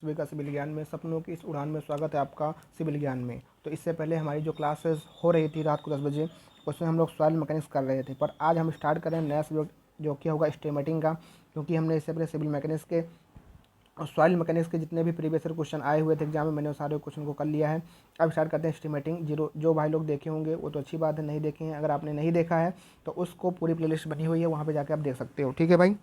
सुबह का सिविल ज्ञान में सपनों की इस उड़ान में स्वागत है आपका सिविल ज्ञान में। तो इससे पहले हमारी जो क्लासेस हो रही थी रात को 10 बजे, उसमें हम लोग सॉइल मैकेनिक्स कर रहे थे। पर आज हम स्टार्ट करें नया सब्जेक्ट जो कि होगा एस्टिमेटिंग का, क्योंकि हमने इससे पहले सिविल मैकेनिक्स के और सॉइल मैकेनिक्स के जितने भी प्रीवियस ईयर क्वेश्चन आए हुए थे एग्जाम में, मैंने उस सारे क्वेश्चन को कर लिया है। अब स्टार्ट करते हैं एस्टिमेटिंग जीरो। जो भाई लोग देखे होंगे वो तो अच्छी बात है, नहीं देखे हैं, अगर आपने नहीं देखा है तो उसको पूरी प्लेलिस्ट बनी हुई है, वहाँ पे जाके आप देख सकते हो। ठीक है भाई,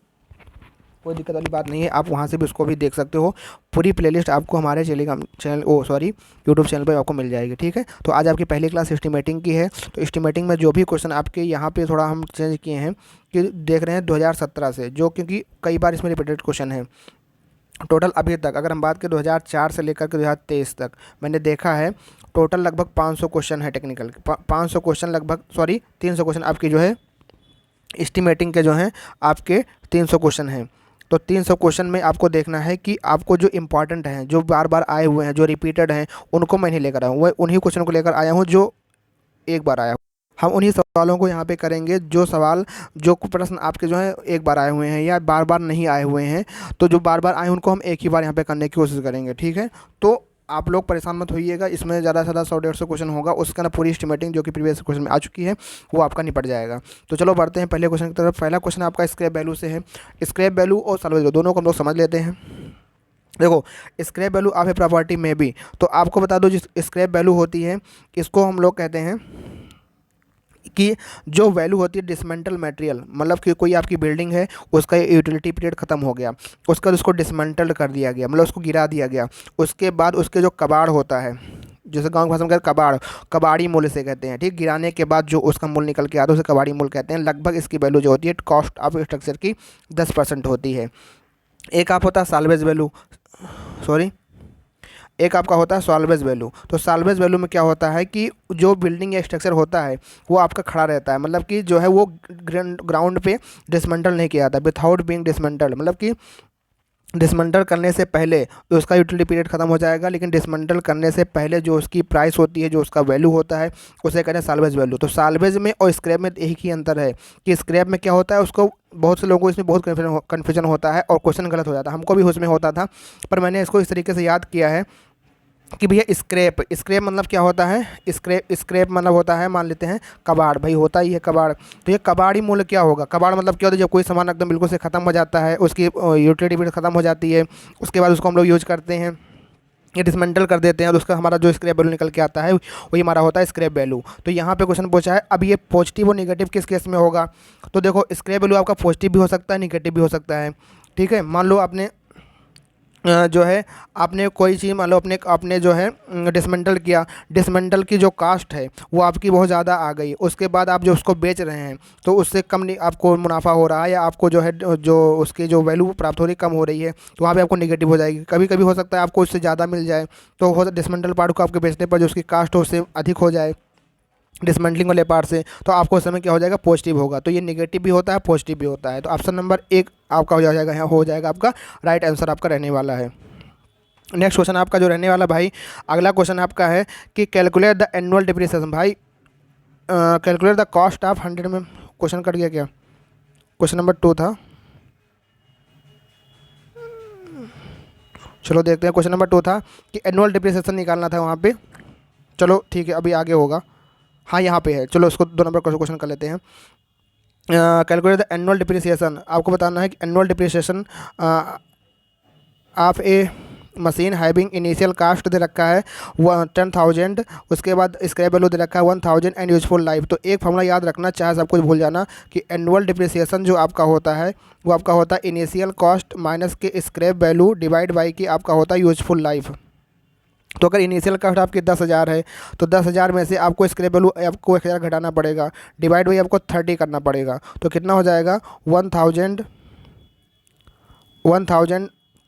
कोई दिक्कत वाली बात नहीं है, आप वहाँ से भी उसको भी देख सकते हो। पूरी प्लेलिस्ट आपको हमारे यूट्यूब चैनल पर आपको मिल जाएगी। ठीक है, तो आज आपकी पहली क्लास एस्टिमेटिंग की है। तो एस्टिमेटिंग में जो भी क्वेश्चन आपके यहाँ पे थोड़ा हम चेंज किए हैं कि देख रहे हैं 2017 से, जो क्योंकि कई बार इसमें रिपीटेड क्वेश्चन है। टोटल अभी तक अगर हम बात करें 2004 से लेकर के 2023 तक मैंने देखा है, टोटल लगभग 500 क्वेश्चन है टेक्निकल, 500 क्वेश्चन लगभग 300 क्वेश्चन आपकी जो है एस्टिमेटिंग के जो हैं आपके 300 क्वेश्चन हैं। तो 300 क्वेश्चन में आपको देखना है कि आपको जो इंपॉर्टेंट हैं, जो बार बार आए हुए हैं, जो रिपीटेड हैं, उनको मैं नहीं लेकर आया हूँ, वह उन्हीं क्वेश्चन को लेकर आया हूँ जो एक बार आया। हम उन्हीं सवालों को यहाँ पे करेंगे जो प्रश्न आपके जो है एक बार आए हुए हैं या बार बार नहीं आए हुए हैं। तो जो बार बार आए उनको हम एक ही बार यहाँ पे करने की कोशिश करेंगे। ठीक है, तो आप लोग परेशान मत होइएगा, इसमें ज़्यादा से ज़्यादा 100-150 क्वेश्चन होगा, उसका ना पूरी एस्टिमेटिंग जो कि प्रीवियस क्वेश्चन में आ चुकी है वो आपका निपट जाएगा। तो चलो बढ़ते हैं पहले क्वेश्चन की तरफ। पहला क्वेश्चन आपका स्क्रैप वैल्यू से है। स्क्रैप वैल्यू और सॉल्वेज वैल्यू दोनों को हम लोग समझ लेते हैं। देखो, स्क्रैप वैल्यू आप है प्रॉपर्टी में भी, तो आपको बता दो जिस स्क्रैप वैल्यू होती है इसको हम लोग कहते हैं कि जो वैल्यू होती है डिसमेंटल मटेरियल, मतलब कि कोई आपकी बिल्डिंग है, उसका यूटिलिटी पीरियड ख़त्म हो गया, उसका उसको डिसमेंटल कर दिया गया, मतलब उसको गिरा दिया गया, उसके बाद उसके जो कबाड़ होता है, जैसे गांव की भाषा में कहते हैं कबाड़ी मूल्य से कहते हैं। ठीक, गिराने के बाद जो उसका मूल्य निकल के आता है उसे कबाड़ी मूल्य कहते हैं। लगभग इसकी वैल्यू जो होती है कॉस्ट ऑफ स्ट्रक्चर की 10% होती है। एक आप होता है साल्वेज वैल्यू, सॉरी एक आपका होता है सॉल्वेज वैल्यू। तो सॉल्वेज वैल्यू में क्या होता है कि जो बिल्डिंग या स्ट्रक्चर होता है वो आपका खड़ा रहता है, मतलब कि जो है वो ग्राउंड पे डिसमेंटल नहीं किया जाता, विथआउट बीइंग डिसमेंटल, मतलब कि डिसमेंटल करने से पहले तो उसका यूटिलिटी पीरियड ख़त्म हो जाएगा, लेकिन डिसमेंटल करने से पहले जो उसकी प्राइस होती है, जो उसका वैल्यू होता है, उसे कहते हैं साल्वेज वैल्यू। तो साल्वेज में और स्क्रैप में एक ही अंतर है कि स्क्रैप में क्या होता है, उसको बहुत से लोगों को इसमें बहुत कन्फ्यूजन होता है और क्वेश्चन गलत हो जाता है, हमको भी उसमें होता था, पर मैंने इसको इस तरीके से याद किया है कि भैया स्क्रैप मतलब क्या होता है, स्क्रैप मतलब होता है, मान लेते हैं कबाड़, भाई होता ही है कबाड़। तो ये कबाड़ी मूल्य क्या होगा, कबाड़ मतलब क्या होता है, जब कोई सामान एकदम बिल्कुल से ख़त्म हो जाता है, उसकी यूटिलिटी पीरियड ख़त्म हो जाती है, उसके बाद उसको हम लोग यूज़ करते हैं, ये डिसमेंटल कर देते हैं और उसका हमारा जो स्क्रैप वैल्यू निकल के आता है वही हमारा होता है स्क्रैप वैल्यू। तो यहाँ पे क्वेश्चन पूछा है, अब ये पॉजिटिव और नेगेटिव किस केस में होगा। तो देखो, स्क्रैप वैल्यू आपका पॉजिटिव भी हो सकता है, नेगेटिव भी हो सकता है। ठीक है, मान लो आपने जो है आपने कोई चीज़ मान लो आपने जो है डिसमेंटल किया, डिसमेंटल की जो कास्ट है वो आपकी बहुत ज़्यादा आ गई, उसके बाद आप जो उसको बेच रहे हैं तो उससे कम नहीं आपको मुनाफा हो रहा है, या आपको जो है जो उसकी जो वैल्यू प्राप्त हो रही कम हो रही है, तो वहाँ पे आपको नेगेटिव हो जाएगी। कभी कभी हो सकता है आपको उससे ज़्यादा मिल जाए, तो हो डिसमेंटल पार्ट को आपके बेचने पर जो उसकी कास्ट हो उससे अधिक हो जाए डिसमेंटलिंग वाले पार्ट से, तो आपको उस समय क्या हो जाएगा, पॉजिटिव होगा। तो ये नेगेटिव भी होता है, पॉजिटिव भी होता है। तो ऑप्शन नंबर 1 आपका हो जाएगा, यहाँ हो जाएगा आपका राइट आंसर आपका रहने वाला है। नेक्स्ट क्वेश्चन आपका जो रहने वाला भाई, अगला क्वेश्चन आपका है कि कैलकुलेट द एनुअल डिप्रिसिएशन। भाई कैलकुलेट द कॉस्ट ऑफ 100 में क्वेश्चन कट गया क्या, क्वेश्चन नंबर 2 था, चलो देखते हैं। क्वेश्चन नंबर 2 था कि एनुअल डिप्रिसिएशन निकालना था वहाँ पे, चलो ठीक है अभी आगे होगा, हाँ यहाँ पे है, चलो उसको 2 नंबर क्वेश्चन कर लेते हैं। कैलकुलेट द एनुअल डिप्रिसिएशन, आपको बताना है कि annual depreciation of a machine having initial cost दे रखा है 10,000, उसके बाद स्क्रैप वैल्यू दे रखा है 1,000 एंड यूजफुल लाइफ। तो एक फॉर्मूला याद रखना, चाहे सब कुछ भूल जाना, कि एनुअल डिप्रिसिएशन जो आपका होता है वो आपका होता है इनिशियल कॉस्ट माइनस के स्क्रैप वैल्यू डिवाइड बाई की आपका होता है यूजफुल लाइफ। तो अगर इनिशियल कॉस्ट आपकी 10,000 है तो 10,000 में से आपको स्क्रैप वैल्यू आपको 1,000 घटाना पड़ेगा, डिवाइड बाई आपको 30 करना पड़ेगा, तो कितना हो जाएगा 1,000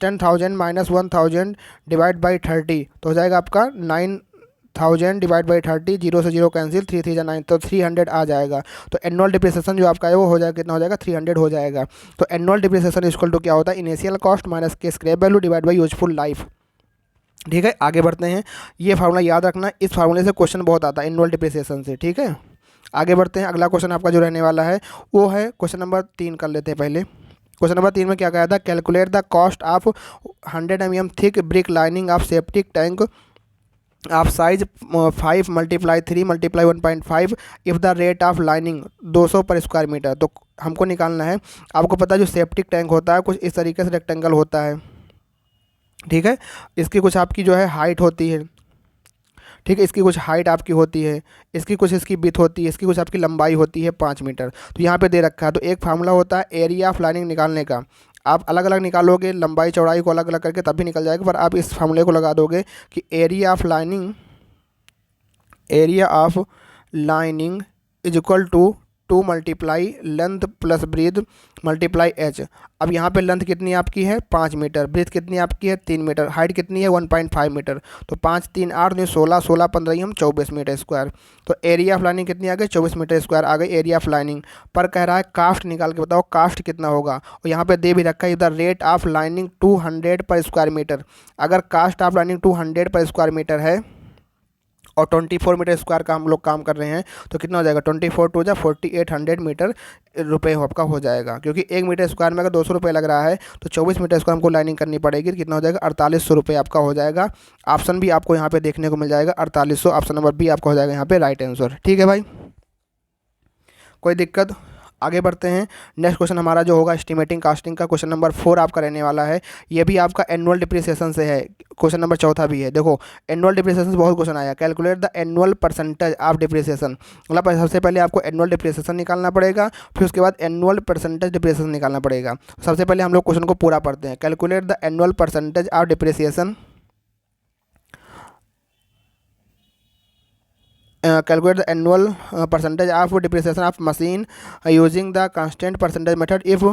10,000 माइनस 1,000 डिवाइड बाई 30, तो हो जाएगा आपका 9,000 डिवाइड बाई 30, 0 से 0 कैंसिल, 3 3 9, तो 300 आ जाएगा। तो एनुअल डिप्रिसिएशन जो आपका है वो हो जाएगा, कितना हो जाएगा 300 हो जाएगा। तो एनुअल डिप्रिसिएशन इक्वल टू क्या होता है, इनिशियल कॉस्ट माइनस के scrap value divide by useful life. ठीक है, आगे बढ़ते हैं, ये फार्मूला याद रखना, इस फार्मूले से क्वेश्चन बहुत आता है एनुअल डिप्रिसिएशन से। ठीक है, आगे बढ़ते हैं, अगला क्वेश्चन आपका जो रहने वाला है वो है क्वेश्चन नंबर 3 कर लेते हैं पहले। क्वेश्चन नंबर 3 में क्या कहा था, calculate the cost of 100 mm thick brick lining of septic tank of size 5 × 3 × 1.5 if the rate of lining 200 पर स्क्वायर मीटर। तो हमको निकालना है, आपको पता है जो सेप्टिक टैंक होता है कुछ इस तरीके से रेक्टेंगल होता है, ठीक है। इसकी कुछ आपकी जो है हाइट होती है, ठीक है, इसकी कुछ हाइट आपकी होती है, इसकी कुछ इसकी विड्थ होती है, इसकी कुछ आपकी लंबाई होती है 5 मीटर। तो यहाँ पे दे रखा है, तो एक फार्मूला होता है एरिया ऑफ लाइनिंग निकालने का। आप अलग अलग निकालोगे, लंबाई चौड़ाई को अलग अलग करके तब भी निकल जाएगा, पर आप इस फार्मूले को लगा दोगे कि area of lining is equal to 2 multiply length plus breadth multiply H. अब यहाँ पे लेंथ कितनी आपकी है 5 मीटर, ब्रीथ कितनी आपकी है 3 मीटर, हाइट कितनी है 1.5 मीटर। तो 5 3 8 नहीं 16 16 15 हम 24 मीटर स्क्वायर। तो एरिया ऑफ लाइनिंग कितनी आ गई 24 मीटर स्क्वायर आ गई एरिया ऑफ लाइनिंग। पर कह रहा है कास्ट निकाल के बताओ कास्ट कितना होगा, और यहाँ पे दे भी रखा है इधर रेट ऑफ लाइनिंग 200 पर स्क्वायर मीटर। अगर कास्ट ऑफ लाइनिंग 200 पर स्क्वायर मीटर है और 24 मीटर स्क्वायर का हम लोग काम कर रहे हैं, तो कितना हो जाएगा 24 टू जा 4800 मीटर रुपये आपका हो जाएगा। क्योंकि 1 मीटर स्क्वायर में अगर 200 रुपये लग रहा है तो 24 मीटर स्क्वायर हमको लाइनिंग करनी पड़ेगी, तो कितना हो जाएगा 4800 रुपये आपका हो जाएगा। ऑप्शन भी आपको यहाँ पे देखने को मिल जाएगा 4800, ऑप्शन नंबर बी आपका हो जाएगा यहाँ पे राइट आंसर। ठीक है भाई, कोई दिक्कत? आगे बढ़ते हैं। नेक्स्ट क्वेश्चन हमारा जो होगा एस्टिमेटिंग कास्टिंग का, क्वेश्चन नंबर 4 आपका रहने वाला है। ये भी आपका एनुअल डिप्रिसिएशन से है, क्वेश्चन नंबर 4 भी है। देखो एनुअल डिप्रिसिएशन से बहुत क्वेश्चन आया, calculate the annual percentage of depreciation. मतलब सबसे पहले आपको एनुअल डिप्रिसिएशन निकालना पड़ेगा, फिर उसके बाद एनुअल परसेंटेज डिप्रिसिएशन निकालना पड़ेगा। सबसे पहले हम लोग क्वेश्चन को पूरा पढ़ते हैं। Calculate the annual percentage of depreciation, calculate the annual percentage of depreciation of machine using the constant percentage method if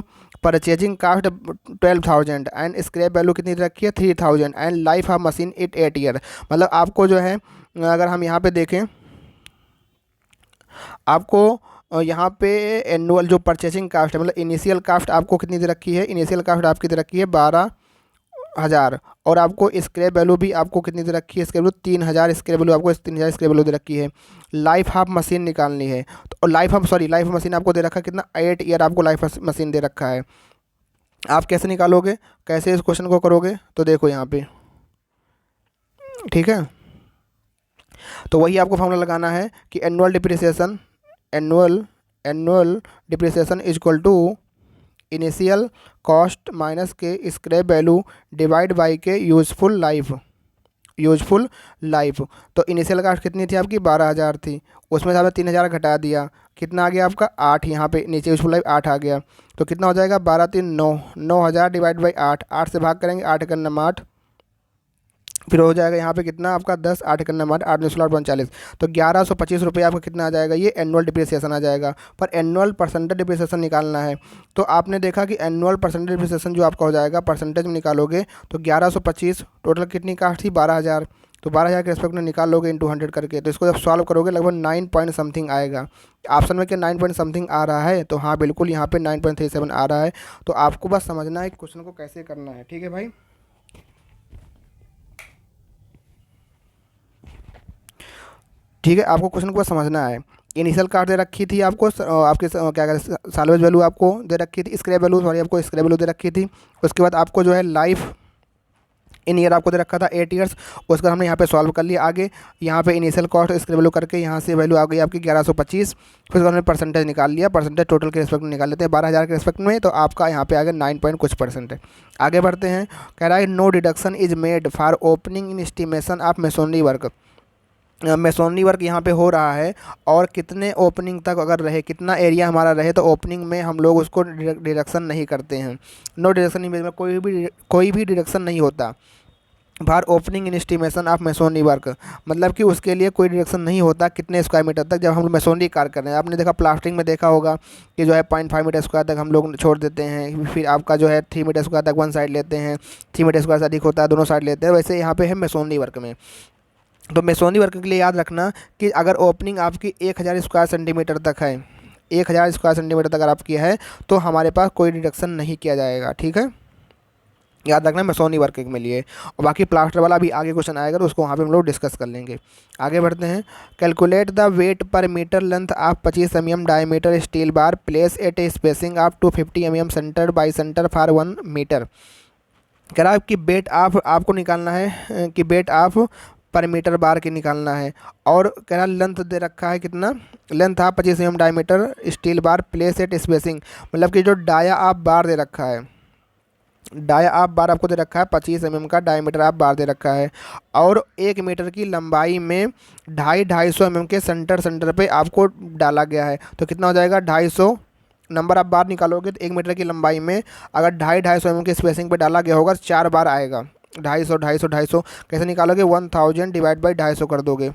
purchasing cost 12,000 and scrap value कितनी रखी है 3,000 and life of machine 8 year। मतलब आपको जो है अगर हम यहाँ पे देखें, आपको यहाँ पे एनुअल जो परचेसिंग कास्ट है मतलब इनिशियल कास्ट आपको कितनी दे रखी है, इनिशियल कास्ट आपकी दे रखी है 12,000 और आपको स्क्रैप वैल्यू भी आपको कितनी दे रखी है, स्क्रैप वैल्यू 3,000 स्क्रैप वैल्यू आपको 3,000 स्क्रैप वैल्यू दे रखी है। लाइफ ऑफ मशीन निकालनी है, तो लाइफ ऑफ मशीन आपको दे रखा है कितना 8 ईयर आपको लाइफ मशीन दे रखा है। आप कैसे निकालोगे, कैसे इस क्वेश्चन को करोगे, तो देखो यहाँ पे, ठीक है। तो वही आपको फॉर्मूला लगाना है कि annual depreciation is equal to initial cost minus के स्क्रैप वैल्यू डिवाइड बाई के यूजफुल लाइफ। तो इनिशियल कॉस्ट कितनी थी आपकी 12,000 थी, उसमें से आपने 3,000 घटा दिया, कितना आ गया आपका 8, यहाँ पे नीचे यूजफुल लाइफ 8 आ गया। तो कितना हो जाएगा 12 3 9, 9,000 डिवाइड बाई 8, 8 से भाग करेंगे 8 का नंबर 8, फिर हो जाएगा यहाँ पे कितना आपका 10, 8 का नंबर 8 9 16 49, तो 1125 रुपये आपका कितना आ जाएगा, ये एनुअल डिप्रिसिएशन आ जाएगा। पर एनुअल परसेंटेज डिप्रिसिएशन निकालना है, तो आपने देखा कि एनुअल परसेंटेज डिप्रिसिएशन जो आपका हो जाएगा परसेंटेज में निकालोगे तो 1125, टोटल कितनी कास्ट थी 12,000, तो 12,000 के रेस्पेक्ट में निकाल लोगे इंटू 100 करके, तो इसको जब सॉल्व करोगे लगभग 9 पॉइंट समथिंग आएगा। ऑप्शन में क्या 9 पॉइंट समथिंग आ रहा है, तो हाँ बिल्कुल यहाँ पे 9.37 आ रहा है। तो आपको बस समझना है क्वेश्चन को कैसे करना है, ठीक है भाई। ठीक है, आपको क्वेश्चन को बस समझना है। इनिशियल कास्ट दे रखी थी आपको, आपके क्या कहते हैं साल्वेज वैल्यू आपको दे रखी थी, स्क्रैप वैल्यू सॉरी आपको स्क्रैप वैल्यू दे रखी थी। उसके बाद आपको जो है लाइफ इन ईयर आपको दे रखा था 8 ईयर्स, उसके बाद हमने यहाँ पे सॉल्व कर लिया। आगे यहाँ पे इनिशियल कॉस्ट स्क्रैप वैल्यू करके यहाँ से वैल्यू आ गई आपकी 1125, फिर उसके बाद हमने परसेंटेज निकाल लिया, परसेंटेज टोटल के रिस्पेक्ट में निकाल लेते हैं 12,000 के रिस्पेक्ट में, तो आपका यहाँ पे आ गया 9 पॉइंट कुछ परसेंट है। आगे बढ़ते हैं, कह रहा है no deduction is made for opening in estimation of masonry work. Masonry work यहाँ पे हो रहा है और कितने ओपनिंग तक अगर रहे, कितना एरिया हमारा रहे, तो ओपनिंग में हम लोग उसको डिडक्शन नहीं करते हैं। नो डिडक्शन में कोई भी डिडक्शन नहीं होता for opening in estimation of masonry work, मतलब कि उसके लिए कोई डिडक्शन नहीं होता कितने स्क्वायर मीटर तक जब हम मेसोनरी कार्य कर रहे हैं। आपने देखा प्लास्टरिंग में देखा होगा कि जो है 0.5 मीटर स्क्वायर तक हम लोग छोड़ देते हैं, फिर आपका जो है 3 मीटर स्क्वायर तक वन साइड लेते हैं, 3 मीटर स्क्वायर से अधिक होता है दोनों साइड लेते हैं। वैसे यहाँ पे है मेसोनरी वर्क में। तो मेसोनरी वर्क के लिए याद रखना कि अगर ओपनिंग आपकी 1,000 स्क्वायर सेंटीमीटर तक है, 1,000 स्क्वायर सेंटीमीटर तक अगर आपकी है तो हमारे पास कोई डिडक्शन नहीं किया जाएगा, ठीक है। याद रखना मेसोनी वर्किंग में लिए। और बाकी प्लास्टर वाला भी आगे क्वेश्चन आएगा तो उसको वहाँ पे हम लोग डिस्कस कर लेंगे। आगे बढ़ते हैं। Calculate the weight per metre length of 25 mm diameter steel bar place at a spacing of 250 mm centre by centre for 1 metre. कह रहा है कि बेट ऑफ आपको निकालना है कि बेट ऑफ पर मीटर बार की निकालना है। और कह रहा लेंथ दे रखा है कितना, length of 25 mm diameter steel bar place eight spacing, मतलब कि जो डाया ऑफ बार दे रखा है, डाया आप बार आपको दे रखा है 25 mm का डायमीटर आप बार दे रखा है, और 1 मीटर की लंबाई में 250 mm के सेंटर पे आपको डाला गया है। तो कितना हो जाएगा 250, नंबर आप बार निकालोगे तो 1 मीटर की लंबाई में अगर 250 mm के स्पेसिंग पे डाला गया होगा तो 4 बार आएगा। 250 कैसे निकालोगे, 1000 डिवाइड बाई 250 कर दोगे,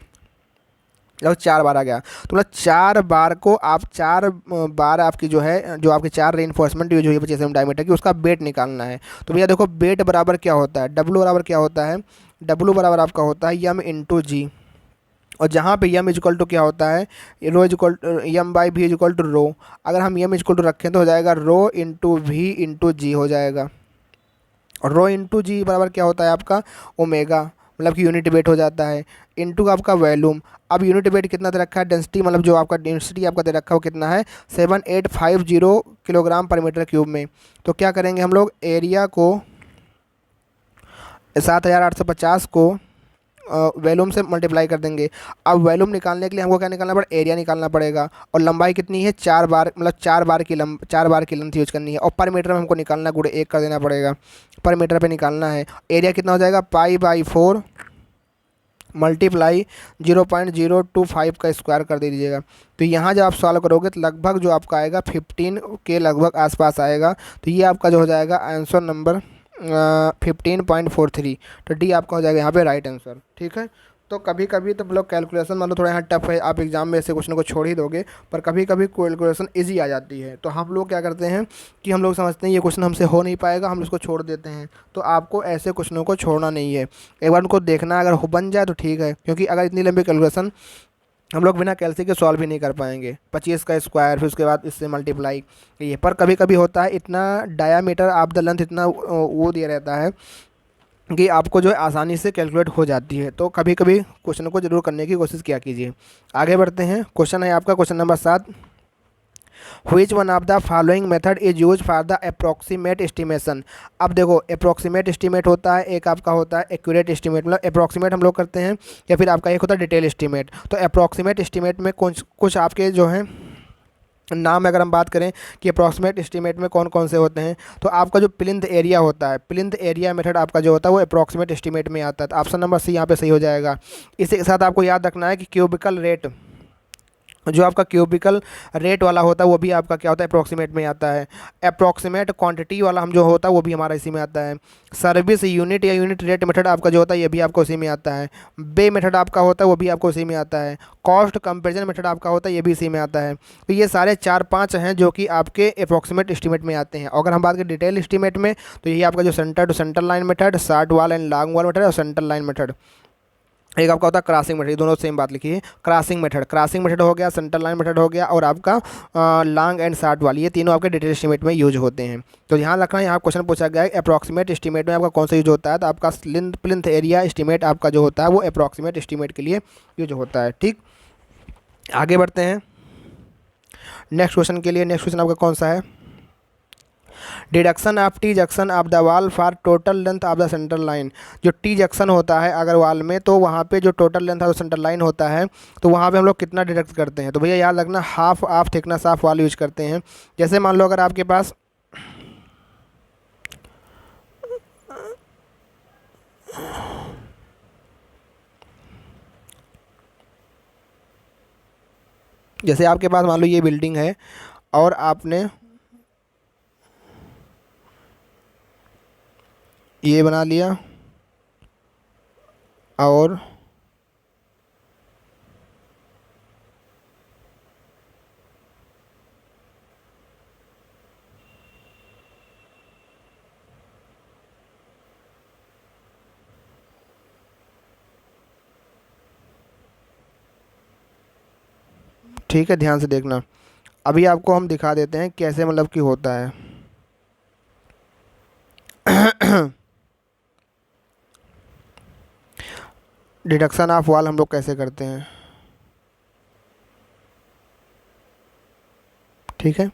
जब 4 बार आ गया तो मतलब 4 बार को आप 4 बार आपकी जो है, जो आपकी 4 रेनफोर्समेंट यूज हुई है 25 mm डायमीटर की, उसका बेट निकालना है। तो भैया देखो बेट बराबर क्या होता है, डब्लू बराबर क्या होता है, डब्लू बराबर आपका होता है यम इंटू जी। और जहाँ पे यम इजक्वल टू क्या होता है, रो इजक्वल यम बाई भी इजक्वल टू रो। अगर हम यम इजक्वल टू रखें तो हो जाएगा रो इंटू वी इंटू जी हो जाएगा। और रो इंटू जी बराबर क्या होता है आपका ओमेगा, मतलब कि यूनिट वेट हो जाता है, इंटू आपका वॉल्यूम। अब यूनिट वेट कितना दे रखा है, डेंसिटी मतलब जो आपका डेंसिटी आपका दे रखा है वो कितना है 7850 किलोग्राम पर मीटर क्यूब में। तो क्या करेंगे हम लोग, एरिया को 7850 को वॉल्यूम से मल्टीप्लाई कर देंगे। अब वॉल्यूम निकालने के लिए हमको क्या निकालना पड़ेगा, एरिया निकालना पड़ेगा। और लंबाई कितनी है 4 बार, मतलब 4 बार की लेंथ यूज करनी है। और पर मीटर में हमको निकालना गुणे 1 कर देना पड़ेगा, पर मीटर पे निकालना है। एरिया कितना हो जाएगा π/4 मल्टीप्लाई 0.025 का स्क्वायर कर दे दीजिएगा। तो यहाँ जब आप सॉल्व करोगे तो लगभग जो आपका आएगा 15 के लगभग आसपास आएगा। तो ये आपका जो हो जाएगा आंसर नंबर 15.43। तो डी आपका हो जाएगा यहाँ पे राइट आंसर। ठीक है, तो कभी कभी तो लोग कैलकुलेशन मान लो थोड़ा यहाँ टफ है, आप एग्जाम में ऐसे क्वेश्चन को छोड़ ही दोगे, पर कभी कभी कैलकुलेशन इजी आ जाती है। तो हम लोग क्या करते हैं कि हम लोग समझते हैं ये क्वेश्चन हमसे हो नहीं पाएगा, हम इसको छोड़ देते हैं। तो आपको ऐसे क्वेश्चनों को छोड़ना नहीं है, एक बार उनको देखना, अगर बन जाए तो ठीक है, क्योंकि अगर इतनी लंबी कैलकुलेशन हम लोग बिना कैलसी के सॉल्व भी नहीं कर पाएंगे। 25 का स्क्वायर फिर उसके बाद इससे मल्टीप्लाई, ये पर कभी कभी होता है इतना डायामीटर ऑफ द लेंथ इतना वो दिया रहता है कि आपको जो है आसानी से कैलकुलेट हो जाती है। तो कभी कभी क्वेश्चन को जरूर करने की कोशिश किया कीजिए। आगे बढ़ते हैं, क्वेश्चन है आपका question number 7। Which one of the following method is use for the approximate estimation. अब देखो अप्रॉक्सीमेट एस्टिमेट होता है, एक आपका होता है एक्यूरेट एस्टिमेट, मतलब अप्रॉक्सीमेट हम लोग करते हैं, या फिर आपका एक होता है डिटेल एस्टिमेट। तो अप्रॉक्सीमेट एस्टिमेट में कुछ आपके जो हैं नाम अगर हम बात करें कि अप्रॉक्सीमेट एस्टीमेट में कौन कौन से होते हैं, तो आपका जो प्लिंथ एरिया होता है, प्लिंथ एरिया मेथड आपका जो होता है वो अप्रॉक्सीमेट एस्टीमेट में आता है। तो ऑप्शन नंबर सी यहाँ पे सही हो जाएगा। इसी के साथ आपको याद रखना है कि क्यूबिकल रेट, जो आपका क्यूबिकल रेट वाला होता है वो भी आपका क्या होता है अप्रॉक्सीमेट में आता है। अप्रॉक्सीमेट क्वांटिटी वाला हम जो होता है वो भी हमारा इसी में आता है। सर्विस यूनिट या यूनिट रेट मेथड आपका जो होता है ये भी आपको उसी में आता है। बे मेथड आपका होता है वो भी आपको उसी में आता है। कॉस्ट कंपेरिजन मेथड आपका होता है ये भी इसी में आता है। तो ये सारे 4-5 हैं जो कि आपके अप्रॉक्सीमेट एस्टीमेट में आते हैं। अगर हम बात करें डिटेल एस्टीमेट में तो ये आपका जो centre to centre line method, short wall and long wall method और सेंटर लाइन मेथड। एक आपका होता है क्रॉसिंग मेथड, दोनों सेम बात लिखी है। क्रॉसिंग मेथड हो गया, सेंटर लाइन मेथड हो गया, और आपका लॉन्ग एंड शार्ट वाली, ये तीनों आपके डिटेल एस्टीमेट में यूज होते हैं। तो ध्यान रखना, यहाँ क्वेश्चन पूछा गया है अप्रॉक्सीमेट एस्टीमेट में आपका कौन सा यूज होता है, तो आपका प्लिंथ एरिया एस्टीमेट आपका जो होता है वो अप्रॉक्सीमेट एस्टीमेट के लिए यूज होता है। ठीक, आगे बढ़ते हैं नेक्स्ट क्वेश्चन के लिए। नेक्स्ट क्वेश्चन आपका कौन सा है, deduction of T junction of the wall for total length of the centre line. जो टी जंक्शन होता है अगर वाल में, तो वहाँ पे जो total length of centre line होता है तो वहाँ पे हम लोग कितना डिडक्ट करते हैं। तो भैया याद रखना हाफ ऑफ थिकनेस ऑफ वाल यूज करते हैं। जैसे मान लो अगर आपके पास मान लो ये बिल्डिंग है और आपने ये बना लिया और ठीक है, ध्यान से देखना। अभी आपको हम दिखा देते हैं कैसे मतलब कि होता है। डिडक्शन ऑफ वॉल हम लोग कैसे करते हैं, ठीक है।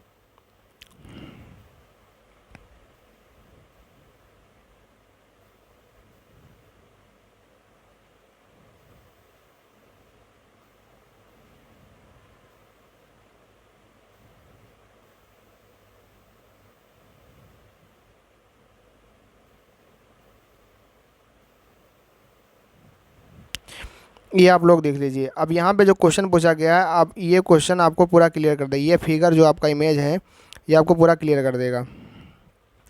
ये आप लोग देख लीजिए। अब यहाँ पे जो क्वेश्चन पूछा गया है, आप ये क्वेश्चन आपको पूरा क्लियर कर देगा। ये फिगर जो आपका इमेज है ये आपको पूरा क्लियर कर देगा।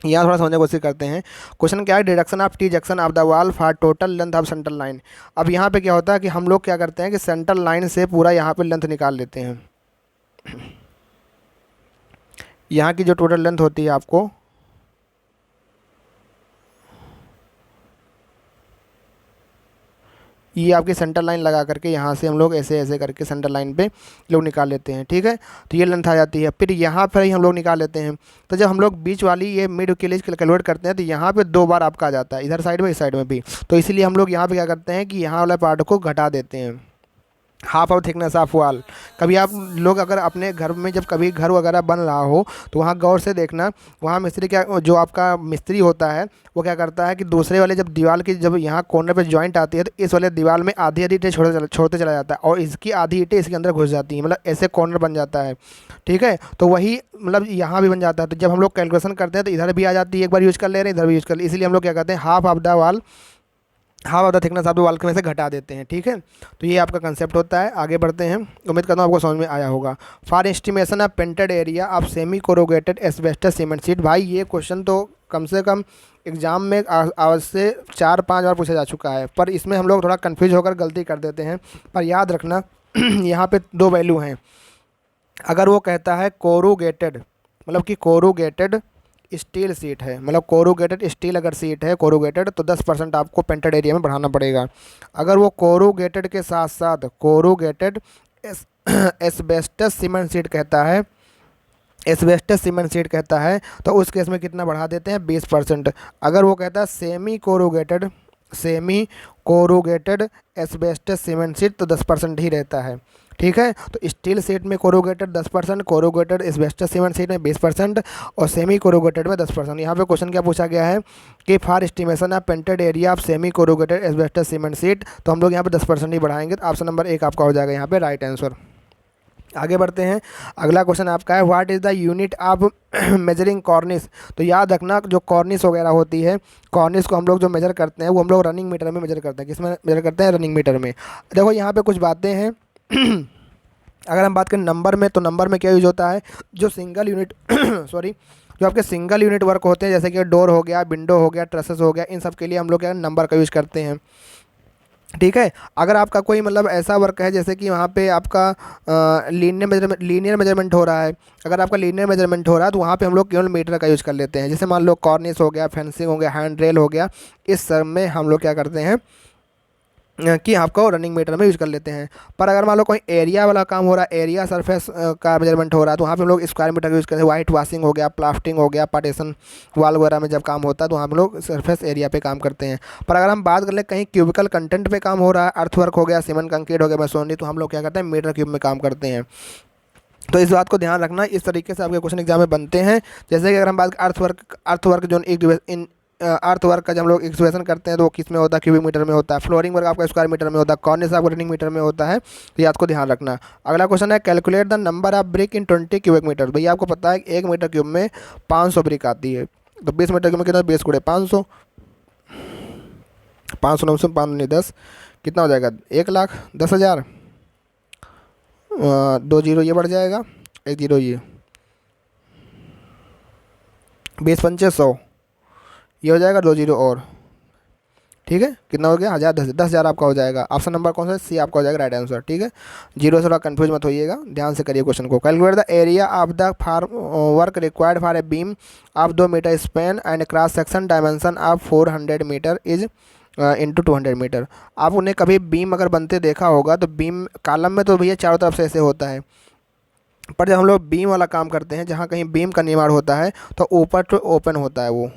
यहाँ थोड़ा समझने की कोशिश करते हैं। क्वेश्चन क्या है, deduction of T junction of the wall for total length of central line. अब यहाँ पे क्या होता है कि हम लोग क्या करते हैं कि सेंट्रल लाइन से पूरा यहाँ पे लेंथ निकाल लेते हैं। यहाँ की जो टोटल लेंथ होती है आपको, ये आपकी सेंटर लाइन लगा करके यहाँ से हम लोग ऐसे ऐसे करके सेंटर लाइन पे लोग निकाल लेते हैं, ठीक है। तो ये लेंथ आ जाती है, फिर यहाँ पर ही हम लोग निकाल लेते हैं। तो जब हम लोग बीच वाली ये मिड के लिए कैलकुलेट करते हैं तो यहाँ पे 2 बार आपका आ जाता है, इधर साइड में इस साइड में भी। तो इसीलिए हम लोग यहाँ पे क्या करते हैं कि यहाँ वाला पार्ट को घटा देते हैं, half of thickness of wall. कभी आप लोग अगर अपने घर में जब कभी घर वगैरह बन रहा हो तो वहाँ गौर से देखना, वहाँ मिस्त्री क्या, जो आपका मिस्त्री होता है वो क्या करता है कि दूसरे वाले जब दीवार की जब यहाँ कॉर्नर पे जॉइंट आती है तो इस वाले दीवार में आधी आधी ईंटें छोड़ते चला जाता है और इसकी आधी ईंटें इसके अंदर घुस जाती हैं, मतलब ऐसे कॉर्नर बन जाता है, ठीक है। तो वही मतलब यहाँ भी बन जाता है। तो जब हम लोग कैलकुलेशन करते हैं तो इधर भी आ जाती है, एक बार यूज़ कर ले रहे हैं, इधर भी यूज़ कर ले, इसलिए हम लोग क्या करते हैं half of the wall, half of the thickness of the wall के में से घटा देते हैं, ठीक है। तो ये आपका कंसेप्ट होता है। आगे बढ़ते हैं, उम्मीद करता हूँ आपको समझ में आया होगा। For estimation of painted area of semi corrugated asbestos cement sheet. भाई ये क्वेश्चन तो कम से कम एग्जाम में आज से 4-5 बार पूछा जा चुका है, पर इसमें हम लोग थोड़ा कन्फ्यूज होकर गलती कर देते हैं। पर याद रखना यहाँ पे 2 वैल्यू हैं। अगर वो कहता है कोरुगेटेड, मतलब कि कोरुगेटेड स्टील सीट है, मतलब कोरुगेटेड स्टील अगर सीट है कोरुगेटेड, तो 10% आपको पेंटेड एरिया में बढ़ाना पड़ेगा। अगर वो कोरुगेटेड के साथ साथ कोरुगेटेड एस्बेस्टस सीमेंट सीट कहता है, एस्बेस्टस सीमेंट सीट कहता है, तो उस केस में कितना बढ़ा देते हैं, 20%। अगर वो कहता है semi corrugated asbestos cement seat तो 10% ही रहता है, ठीक है। तो स्टील सीट में corrugated 10%, corrugated asbestos cement seat में 20% और सेमी कोरुगेटेड में 10%। यहाँ पे क्वेश्चन क्या पूछा गया है कि for estimation of painted area of semi corrugated asbestos cement seat, तो हम लोग यहाँ पे 10% ही बढ़ाएंगे। तो ऑप्शन नंबर 1 आपका हो जाएगा यहाँ पे राइट आंसर। आगे बढ़ते हैं, अगला क्वेश्चन आपका है what is the unit of measuring कॉर्निस। तो याद रखना जो कॉर्निस वगैरह होती है, कॉर्निस को हम लोग जो मेजर करते हैं वो हम लोग रनिंग मीटर में मेजर करते हैं। किसमें मेजर करते हैं, रनिंग मीटर में। देखो यहाँ पे कुछ बातें हैं अगर हम बात करें नंबर में, तो नंबर में क्या यूज होता है, जो सिंगल यूनिट सॉरी जो आपके सिंगल यूनिट वर्क होते हैं, जैसे कि डोर हो गया, विंडो हो गया, ट्रसेस हो गया, इन सब के लिए हम लोग क्या नंबर का यूज़ करते हैं, ठीक है। अगर आपका कोई मतलब ऐसा वर्क है जैसे कि वहाँ पे आपका लीनियर मेजरमेंट हो रहा है, अगर आपका लीनियर मेजरमेंट हो रहा है तो वहाँ पे हम लोग केवल मीटर का यूज़ कर लेते हैं। जैसे मान लो कॉर्निस हो गया, फेंसिंग हो गया, हैंड रेल हो गया, इस सब में हम लोग क्या करते हैं कि आपको रनिंग मीटर में यूज़ कर लेते हैं। पर अगर मान लो कोई एरिया वाला काम हो रहा है, एरिया सरफेस का मेजरमेंट हो रहा है, तो वहाँ पे हम लोग स्क्वायर मीटर का यूज़ करते हैं। वाइट वॉशिंग हो गया, प्लास्टिंग हो गया, पार्टीशन वाल वगैरह में जब काम होता है तो हम लोग सरफेस एरिया पे काम करते हैं। पर अगर हम बात कर ले कहीं क्यूबिकल कंटेंट पे काम हो रहा है, अर्थवर्क हो गया, सीमेंट कंक्रीट हो गया, मैसोनरी, तो हम लोग क्या करते हैं मीटर क्यूब में काम करते हैं। तो इस बात को ध्यान रखना, इस तरीके से आपके क्वेश्चन एग्जाम में बनते हैं। जैसे कि अगर हम बात अर्थवर्क जो अर्थ वर्क का जब हम लोग एक्सप्रेशन करते हैं तो वो किस में होता है, क्यूबिक मीटर में होता है। फ्लोरिंग वर्क आपका स्क्वायर मीटर में होता है, कॉर्निस आपको रनिंग मीटर में होता है। तो ये आपको ध्यान रखना। अगला क्वेश्चन है calculate the number of brick in 20 cubic metre. भैया आपको पता है 1 मीटर क्यूब में 500 ब्रिक आती है, तो 20 मीटर क्यूब में कितना, 20 × 500, 500 900 5 10 कितना हो जाएगा, 1,10,000। 2 जीरो ये बढ़ जाएगा, 1 जीरो ये, 20 पंचे 100, ये हो जाएगा 2 जीरो और, ठीक है। कितना हो गया, 1000, 10,000 आपका हो जाएगा। ऑप्शन नंबर कौन सा, सी आपका हो जाएगा राइट आंसर, ठीक है। जीरो से थोड़ा कन्फ्यूज मत होइएगा, ध्यान से करिए क्वेश्चन को। Calculate the area of the work required for a beam of 2 metre span and cross section dimension of 400 metre is into 200 metre. आप उन्हें कभी बीम अगर बनते देखा होगा तो बीम कॉलम में तो भैया चारों तरफ से ऐसे होता है, पर जब हम लोग बीम वाला काम करते हैं, जहाँ कहीं बीम का निर्माण होता है तो ऊपर तो ओपन होता है, वो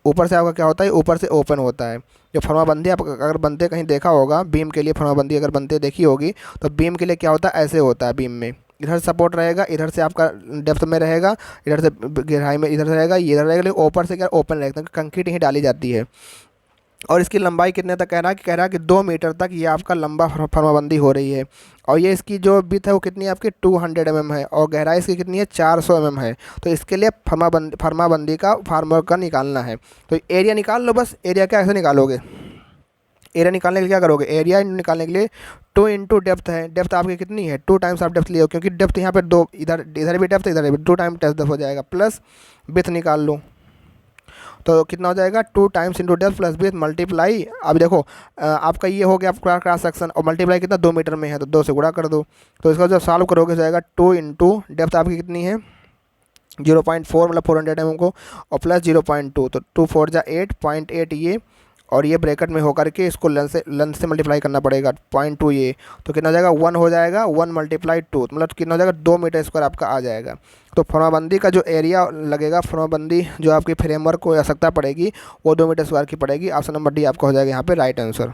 ऊपर से आपका क्या होता है, ऊपर से ओपन होता है। जो फर्माबंदी आप अगर बनते कहीं देखा होगा, बीम के लिए फर्माबंदी अगर बनते देखी होगी, तो बीम के लिए क्या होता है, ऐसे होता है। बीम में इधर सपोर्ट रहेगा, इधर से आपका डेप्थ में रहेगा, इधर से गहराई में इधर से रहेगा, ये इधर रहेगा, लेकिन ऊपर से क्या ओपन रहेगा, कंक्रीट ही डाली जाती है। और इसकी लंबाई कितने तक कह रहा है कि 2 मीटर तक ये आपका लंबा फर्माबंदी हो रही है। और ये इसकी जो विड्थ है वो कितनी है आपकी 200 mm है, और गहराई इसकी कितनी है 400 mm है। तो इसके लिए फर्माबंदी का फार्मूला का निकालना है। तो एरिया निकाल लो बस। एरिया क्या ऐसे निकालोगे, एरिया निकालने के लिए क्या करोगे, एरिया निकालने के लिए 2 इंटू डेप्थ है। डेप्थ आपकी कितनी है, 2 टाइम्स आप डेप्थ लिए हो, क्योंकि डेप्थ यहाँ पे 2, इधर इधर भी डेप्थ, इधर भी 2 टाइम डेप्थ हो जाएगा, प्लस विड्थ निकाल लो। तो कितना हो जाएगा, 2 times into depth plus width multiply. अब देखो आपका ये हो गया आपका क्रॉस सेक्शन, और मल्टीप्लाई कितना 2 मीटर में है, तो 2 से गुणा कर दो। तो इसका जब सॉल्व करोगे तो जाएगा 2 इंटू डेप्थ आपकी कितनी है 0.4, मतलब 400 mm को, और प्लस 0.2, तो 2 4 जा 8.8 ये, और ये ब्रैकेट में होकर के इसको लेंथ से मल्टीप्लाई करना पड़ेगा 0.2 ये, तो कितना हो जाएगा 1 हो जाएगा, 1 मल्टीप्लाई 2, मतलब कितना हो जाएगा 2 मीटर स्क्वायर आपका आ जाएगा। तो फर्माबंदी का जो एरिया लगेगा, फर्माबंदी जो आपकी फ्रेमवर्क को आवश्यकता पड़ेगी वो 2 मीटर स्क्वायर की पड़ेगी। ऑप्शन नंबर डी आपका हो जाएगा यहाँ पे राइट आंसर।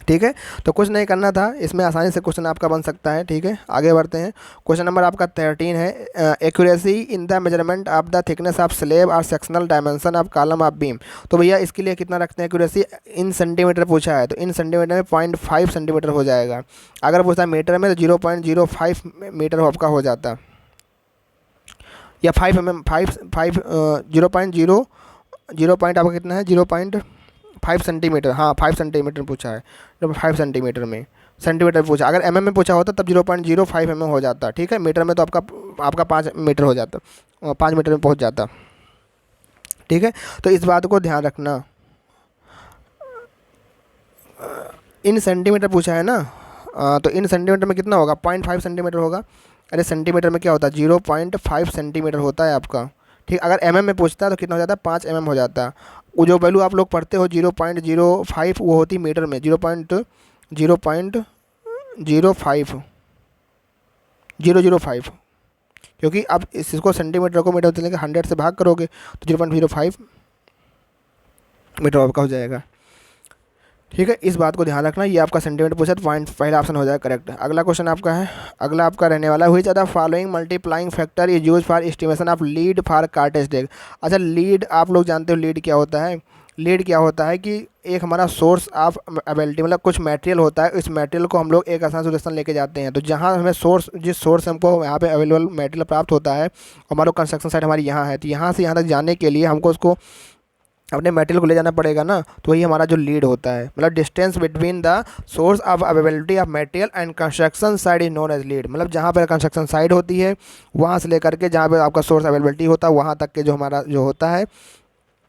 ठीक है, तो कुछ नहीं करना था, इसमें आसानी से क्वेश्चन आपका बन सकता है। ठीक है, आगे बढ़ते हैं। क्वेश्चन नंबर आपका 13 है, accuracy in the measurement of the thickness of slab और sectional dimension of column of beam. तो भैया इसके लिए कितना रखते हैं एक्यूरेसी, इन सेंटीमीटर पूछा है, तो इन सेंटीमीटर में 0.5 सेंटीमीटर हो जाएगा। अगर पूछता है मीटर में तो 0.05 मीटर आपका हो जाता, या 5 mm 0 पॉइंट आपका कितना है 0.5 सेंटीमीटर, हाँ 5 सेंटीमीटर पूछा है, 5 सेंटीमीटर में सेंटीमीटर पूछा। अगर एमएम में पूछा होता तब 0.05 mm हो जाता। ठीक है, मीटर में तो आपका 5 मीटर हो जाता, 5 मीटर में पहुंच जाता। ठीक है, तो इस बात को ध्यान रखना। इन सेंटीमीटर पूछा है ना, तो इन सेंटीमीटर में कितना होगा 0.5 सेंटीमीटर होगा। अरे सेंटीमीटर में क्या होता है 0.5 सेंटीमीटर होता है आपका। ठीक, अगर एमएम में पूछता है तो कितना हो जाता है 5 mm हो जाता है। वो जो वैल्यू आप लोग पढ़ते हो 0.05 वो होती मीटर में 0.005, क्योंकि आप इसको सेंटीमीटर को मीटर लेके 100 से भाग करोगे तो 0.05 मीटर आपका हो जाएगा। ठीक है, इस बात को ध्यान रखना। ये आपका सेंटीमीटर पूछा तो पॉइंट पहला ऑप्शन हो जाएगा करेक्ट। अगला क्वेश्चन आपका है, अगला आपका रहने वाला है, which are the following multiplying factor is use for estimation of lead for cartage deck. अच्छा, लीड आप लोग जानते हो लीड क्या होता है। लीड क्या होता है कि एक हमारा सोर्स ऑफ अवेलेबिलिटी, मतलब कुछ मटेरियल होता है, इस मटेरियल को हम लोग एक आसान सोल्यूशन लेके जाते हैं। तो जहाँ हमें जिस सोर्स हमको यहाँ पे अवेलेबल मटेरियल प्राप्त होता है, हमारा कंस्ट्रक्शन साइट हमारी यहाँ है, तो यहाँ से यहाँ तक जाने के लिए हमको उसको अपने मटेरियल को ले जाना पड़ेगा ना, तो वही हमारा जो लीड होता है, मतलब distance between the source of availability of material and construction side is known as lead. मतलब जहाँ पर कंस्ट्रक्शन साइड होती है वहाँ से लेकर के जहाँ पे आपका सोर्स अवेलेबिलिटी होता है वहाँ तक के जो हमारा जो होता है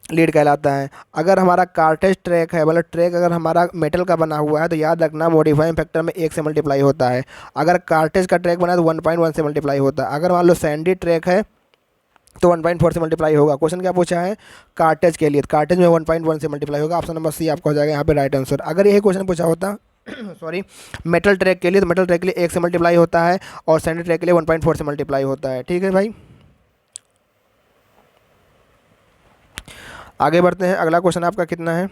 लीड कहलाता है। अगर हमारा कार्टेज ट्रैक है, मतलब ट्रैक अगर हमारा मेटल का बना हुआ है तो याद रखना मॉडिफाइंग फैक्टर में 1 से मल्टीप्लाई होता है। अगर कार्टेज का ट्रैक बना है तो 1.1 से मल्टीप्लाई होता है। अगर मान लो सैंडी ट्रैक है तो 1.4 से मल्टीप्लाई होगा। क्वेश्चन क्या पूछा है कार्टेज के लिए, कार्टेज में 1.1 से मल्टीप्लाई होगा। ऑप्शन नंबर सी आपका हो जाएगा यहाँ पे राइट आंसर। अगर यही क्वेश्चन पूछा होता सॉरी मेटल ट्रैक के लिए, तो मेटल ट्रैक के लिए 1 से मल्टीप्लाई होता है और सैंडी ट्रैक के लिए 1.4 से मल्टीप्लाई होता है। ठीक है भाई, आगे बढ़ते हैं। अगला क्वेश्चन आपका कितना है,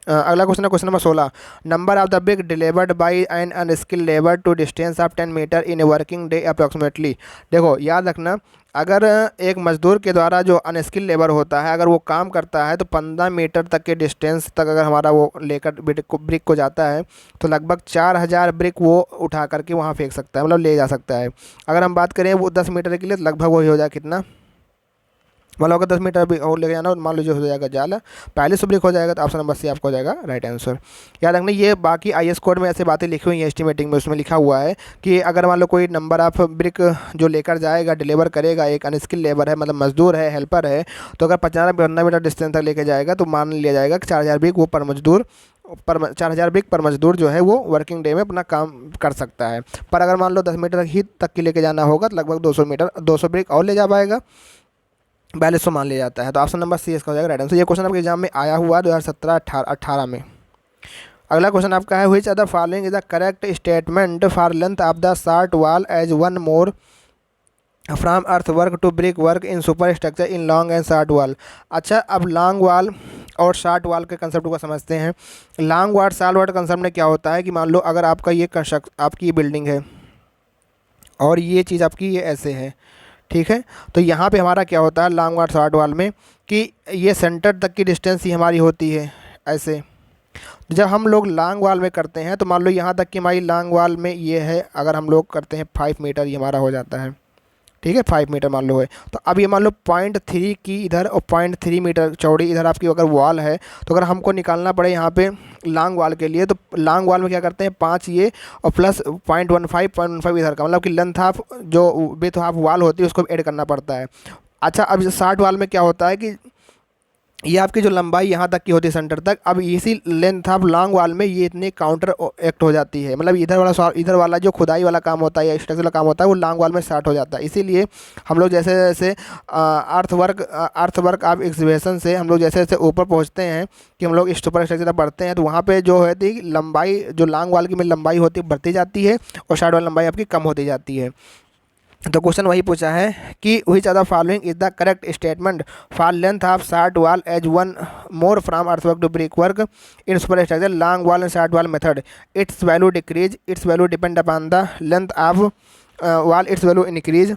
अगला क्वेश्चन है question number 16। Number of the brick delivered by an unskilled labour to distance of 10 metre in a working day approximately. देखो याद रखना, अगर एक मजदूर के द्वारा जो अनस्किल्ड लेबर होता है अगर वो काम करता है तो 15 मीटर तक के डिस्टेंस तक अगर हमारा वो लेकर ब्रिक को जाता है तो लगभग 4000 ब्रिक वो उठा करके वहाँ फेंक सकता है, मतलब ले जा सकता है। अगर हम बात करें वो 10 मीटर के लिए तो लगभग वही हो जाए कितना, मतलब अगर 10 मीटर भी और लेके जाना मान लीजिए हो जाएगा जाला 45 ब्रिक हो जाएगा। तो ऑप्शन नंबर सी आपका हो जाएगा राइट आंसर। याद रखना ये बाकी आईएस कोड में ऐसे बातें लिखी हुई हैं एस्टिमेटिंग में, उसमें लिखा हुआ है कि अगर मान लो कोई नंबर ऑफ ब्रिक जो लेकर जाएगा डिलीवर करेगा, एक अनस्किल्ड लेबर है मतलब मजदूर है हेल्पर है, तो अगर 50 मीटर डिस्टेंस तक लेके जाएगा तो मान लिया जाएगा कि 4000 ब्रिक वो पर मजदूर 4000 ब्रिक पर मजदूर जो है वो वर्किंग डे में अपना काम कर सकता है। पर अगर मान लो 10 मीटर ही तक की लेके जाना होगा तो लगभग 200 ब्रिक और ले जा पाएगा, 4200 मान लिया जाता है। तो ऑप्शन नंबर सी इसका हो जाएगा राइट आंसर। ये क्वेश्चन आपके एग्जाम में आया हुआ 2017-18 में। अगला क्वेश्चन आपका है which are the following is the correct statement for length of the short wall as one more from earth work to brick work in super structure in long and short wall. अच्छा, अब long wall और short wall के concept को समझते हैं। Long wall short wall concept में क्या होता है कि मान लो अगर आपका ये कंस्ट्रक्ट आपकी ये बिल्डिंग है और ये चीज़ आपकी ये ऐसे है, ठीक है, तो यहाँ पे हमारा क्या होता है लॉन्ग वॉल शार्ट वॉल में कि ये सेंटर तक की डिस्टेंस ही हमारी होती है ऐसे। जब हम लोग लॉन्ग वॉल में करते हैं तो मान लो यहाँ तक कि हमारी लॉन्ग वॉल में ये है, अगर हम लोग करते हैं 5 मीटर ये हमारा हो जाता है, ठीक है, 5 मीटर मान लो है। तो अब ये मान लो 0.3 की इधर और 0.3 मीटर चौड़ी इधर आपकी अगर वॉल है, तो अगर हमको निकालना पड़े यहाँ पे लॉन्ग वॉल के लिए, तो लॉन्ग वॉल में क्या करते हैं 5 ये और प्लस 0.15 इधर का, मतलब कि लेंथ हाफ जो विड्थ हाफ वॉल होती है उसको ऐड करना पड़ता है। अच्छा, अब शार्ट वॉल में क्या होता है कि ये आपकी जो लंबाई यहाँ तक की होती है सेंटर तक, अब इसी लेंथ ऑफ लॉन्ग वॉल में ये इतनी काउंटर एक्ट हो जाती है, मतलब इधर वाला जो खुदाई वाला काम होता है या स्ट्रक्चर वाला काम होता है वो लॉन्ग वॉल में स्टार्ट हो जाता है। इसीलिए हम लोग जैसे जैसे अर्थ वर्क ऑफ एक्सवेशन से हम लोग जैसे जैसे ऊपर पहुँचते हैं कि हम लोग सुपर स्ट्रक्चर पढ़ते हैं, तो वहाँ पर जो है लंबाई जो लॉन्ग वॉल की में लंबाई होती है बढ़ती जाती है और शार्ट वॉल लंबाई आपकी कम होती जाती है। तो क्वेश्चन वही पूछा है कि which are the following is the correct statement for length of short wall as one more from earthwork to brick work in super structure long wall and short wall method. Its value decrease, its value depend upon the length of wall, its value increase.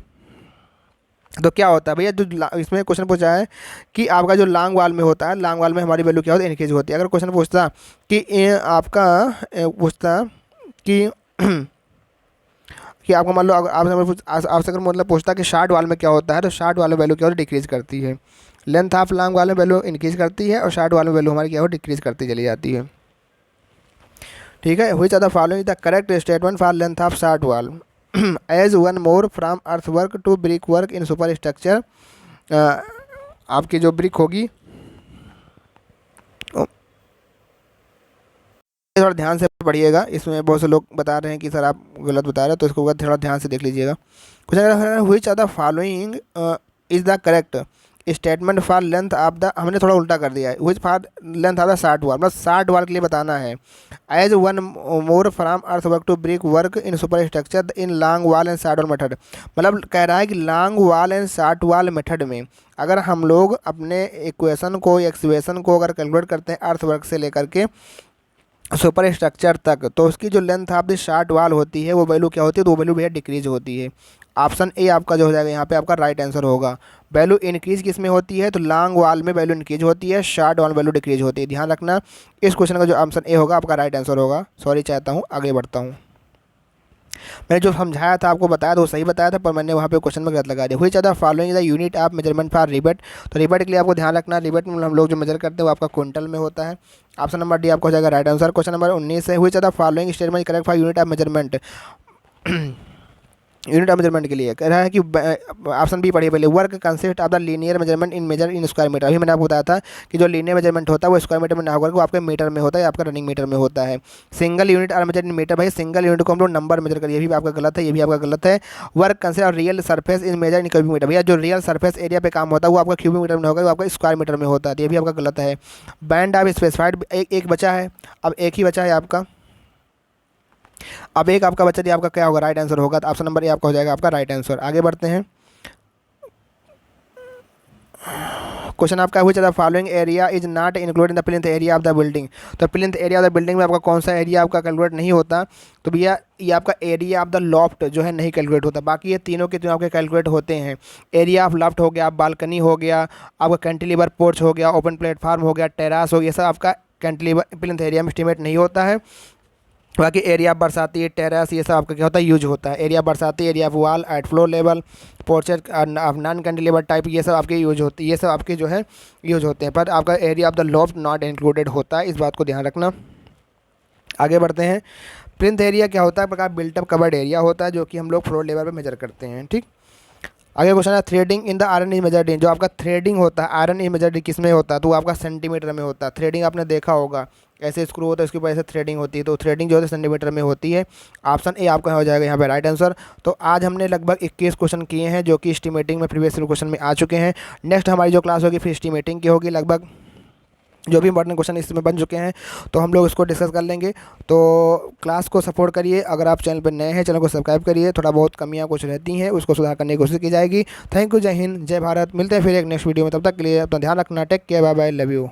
तो क्या होता है भैया, जो इसमें question पूछा है कि आपका जो लॉन्ग वॉल में होता है, लॉन्ग वॉल में हमारी वैल्यू क्या होती है, इंक्रीज होती है। अगर क्वेश्चन पूछता कि आपका पूछता कि आपको मान लो अगर आपसे अगर मतलब पूछता कि शार्ट वाल में क्या होता है, तो शार्ट वाले वैल्यू क्या होती है, डिक्रीज करती है। लेंथ ऑफ लॉन्ग वाले वैल्यू इंक्रीज करती है और शार्ट वाले वैल्यू हमारी क्या हो डिक्रीज करती चली जाती है, ठीक है। Which are the following the correct statement for length of short wall as one more from earth work to brick work in super structure. आपकी जो ब्रिक होगी थोड़ा ध्यान से पढ़िएगा, इसमें बहुत से लोग बता रहे हैं कि सर आप गलत बता रहे हैं, तो इसको थोड़ा ध्यान से देख लीजिएगा। कुछ which are the following is the correct statement for length of the, हमने थोड़ा उल्टा कर दिया है, which for length of the short wall, मतलब शार्ट वॉल के लिए बताना है। As one more from earth work to brick work in super structure in long wall and short wall method, मतलब कह रहा है कि long wall and short wall method में अगर हम लोग अपने इक्वेशन को एक्सवेशन को अगर कैलकुलेट करते हैं अर्थ वर्क से लेकर के सुपर स्ट्रक्चर तक, तो उसकी जो length of the short wall होती है वो वैल्यू क्या होती है, तो वो वैल्यू भैया डिक्रीज होती है। ऑप्शन ए आपका जो हो जाएगा यहाँ पे आपका राइट आंसर होगा। वैल्यू इंक्रीज किस में होती है, तो लॉन्ग वॉल में वैल्यू इंक्रीज होती है, शार्ट वॉल वैल्यू डिक्रीज होती है। ध्यान रखना, इस क्वेश्चन का जो ऑप्शन ए होगा आपका राइट आंसर होगा। सॉरी चाहता हूँ, आगे बढ़ता हूँ। मैंने जो समझाया था आपको बताया था वो सही बताया था, पर मैंने वहाँ पे क्वेश्चन में गलत लगा दिया। Which are the following the unit of measurement for rebate. तो रिबेट के लिए आपको ध्यान रखना, रिबेट में हम लोग जो मेजर करते हैं वो आपका क्विंटल में होता है। ऑप्शन नंबर डी आपका हो जाएगा राइट आंसर। क्वेश्चन नंबर 19 है, which are the following statement correct for unit of measurement. Unit of measurement के लिए कह रहा है कि ऑप्शन बी पढ़िए पहले, work consist of the linear measurement in measure in square metre. अभी मैंने आपको बताया था कि जो लीनियर मेजरमेंट होता है वो स्क्वायर मीटर में ना होकर वो आपके मीटर में होता है, आपका रनिंग मीटर में होता है। Single unit are measure in metre, भाई सिंगल यूनिट को हम लोग नंबर मेजर करिए, ये भी आपका गलत है, ये भी आपका गलत है। Work consist of real surface in measure in cubic metre, भैया जो रियल सरफेस एरिया पे काम होता है वो आपका क्यूबिक मीटर में होगा, वो आपका स्क्वायर मीटर में होता है, ये भी आपका गलत है। बैंड ऑफ स्पेसिफाइड, एक बचा है, अब एक ही बचा है आपका, अब एक आपका बच्चा दिया, आपका क्या होगा राइट आंसर होगा, तो ऑप्शन नंबर ए आपका हो जाएगा आपका राइट आंसर। आगे बढ़ते हैं। क्वेश्चन आपका which the following area is not include in the plinth area of the building. तो plinth area of the building में आपका कौन सा एरिया आपका कैलकुलेट नहीं होता, तो भैया ये आपका एरिया ऑफ द लॉफ्ट जो है नहीं कैलकुलेट होता, बाकी ये तीनों के तीनों आपके कैलकुलेट होते हैं। एरिया ऑफ लॉफ्ट हो गया, बालकनी हो गया, आपका कैंटिलीवर पोर्च हो गया, ओपन प्लेटफार्म हो गया, टेरास हो गया, ये सब आपका कैंटिलीवर प्लिंथ एरिया में एस्टिमेट नहीं होता है। बाकी एरिया बरसाती, टेरेस, ये सब आपका क्या होता है यूज होता है। Area barsati, area of wall at floor level, porch non cantilever type, ये सब आपके यूज होती है, ये सब आपके जो है यूज होते हैं, पर आपका area of the loft not included होता है, इस बात को ध्यान रखना। आगे बढ़ते हैं। प्लिंथ एरिया क्या होता है, प्रकार बिल्टअप कवर्ड एरिया होता है जो कि हम लोग फ्लोर लेवल पर मेजर करते हैं, ठीक। आगे क्वेश्चन है, threading in the iron is measured in, जो आपका थ्रेडिंग होता है आयरन इज मेजर्ड किस में होता है, तो वो आपका सेंटीमीटर में होता है। थ्रेडिंग आपने देखा होगा, ऐसे स्क्रू होता है उसके ऊपर ऐसे थ्रेडिंग होती है, तो थ्रेडिंग जो होता है सेंटीमीटर में होती है। ऑप्शन ए आपका हो जाएगा यहाँ पे राइट आंसर। तो आज हमने लगभग 21 क्वेश्चन किए हैं जो कि एस्टिमेटिंग में प्रीवियस क्वेश्चन में आ चुके हैं। नेक्स्ट हमारी जो क्लास होगी फिर एस्टिमेटिंग की होगी, लगभग जो भी इंपॉर्टेंट क्वेश्चन इसमें बन चुके हैं तो हम लोग इसको डिस्कस कर लेंगे। तो क्लास को सपोर्ट करिए, अगर आप चैनल पर नए हैं चैनल को सब्सक्राइब करिए, थोड़ा बहुत कमियां कुछ रहती हैं उसको सुधार करने की कोशिश की जाएगी। थैंक यू, जय हिंद, जय भारत। मिलते हैं फिर एक नेक्स्ट वीडियो में, तब तक के लिए अपना ध्यान रखना। Take care, bye bye, love you.